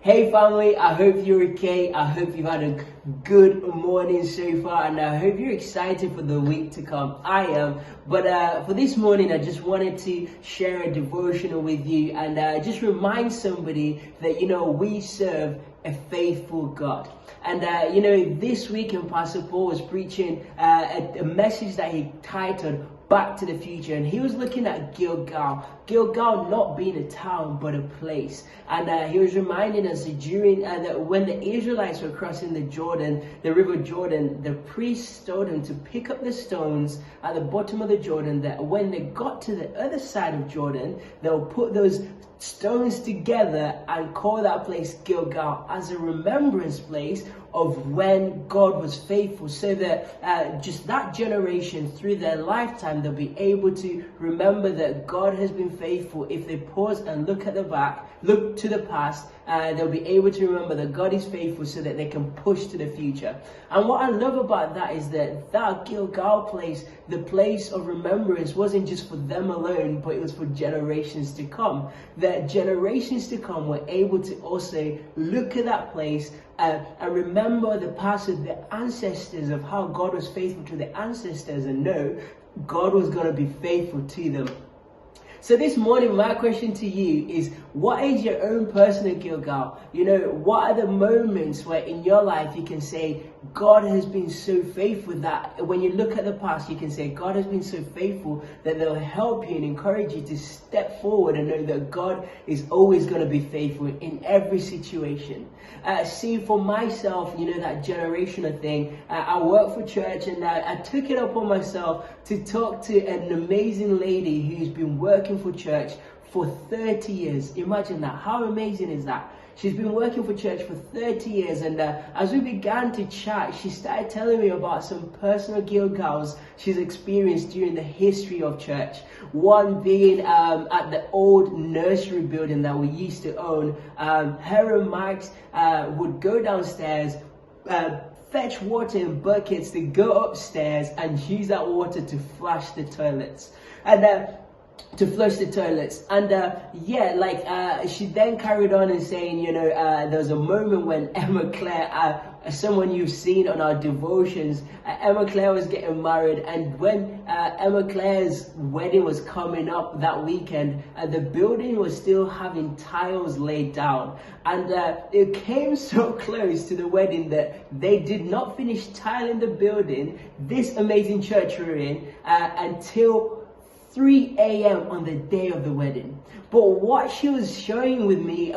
Hey family, I hope you're okay. I hope you've had a good morning so far, and I hope you're excited for the week to come. I am. But for this morning, I just wanted to share a devotional with you and just remind somebody that, we serve a faithful God. And, this weekend, Pastor Paul was preaching a message that he titled Back to the Future, and he was looking at Gilgal not being a town but a place. And he was reminding us that during that when the Israelites were crossing the river Jordan, the priests told them to pick up the stones at the bottom of the Jordan, that when they got to the other side of Jordan, they'll put those stones together and call that place Gilgal as a remembrance place of when God was faithful, so that just that generation through their lifetime, they'll be able to remember that God has been faithful. If they pause and look to the past, they'll be able to remember that God is faithful, so that they can push to the future. And what I love about that is that Gilgal place, the place of remembrance, wasn't just for them alone, but it was for generations to come. That generations to come were able to also look at that place and remember the past of the ancestors, of how God was faithful to the ancestors, and know God was going to be faithful to them. So this morning, my question to you is, what is your own personal Gilgal? What are the moments where in your life you can say, God has been so faithful, that when you look at the past, you can say, God has been so faithful, that they'll help you and encourage you to step forward and know that God is always going to be faithful in every situation. See, for myself, that generational thing, I work for church, and I took it upon myself to talk to an amazing lady who's been working for church for 30 years. Imagine that. How amazing is that? She's been working for church for 30 years, and as we began to chat, she started telling me about some personal Gilgals she's experienced during the history of church. One being at the old nursery building that we used to own. Her and Max would go downstairs, fetch water in buckets to go upstairs and use that water to flush the toilets. And she then carried on and saying, there was a moment when Emma Claire, someone you've seen on our devotions, Emma Claire was getting married, and when Emma Claire's wedding was coming up that weekend, the building was still having tiles laid down, and it came so close to the wedding that they did not finish tiling the building, this amazing church we're in, until 3 a.m. on the day of the wedding. But what she was sharing with me is,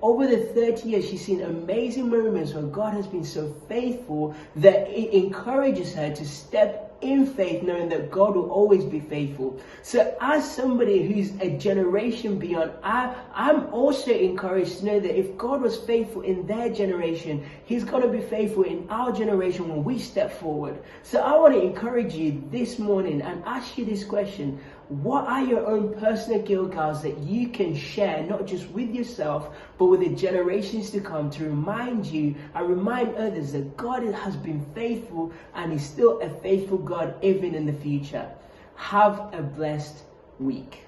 over the 30 years, she's seen amazing moments where God has been so faithful that it encourages her to step in faith, knowing that God will always be faithful. So as somebody who's a generation beyond, I'm also encouraged to know that if God was faithful in their generation, He's going to be faithful in our generation when we step forward. So I want to encourage you this morning and ask you this question. What are your own personal Gilgals that you can share, not just with yourself, but with the generations to come, to remind you and remind others that God has been faithful and is still a faithful God even in the future? Have a blessed week.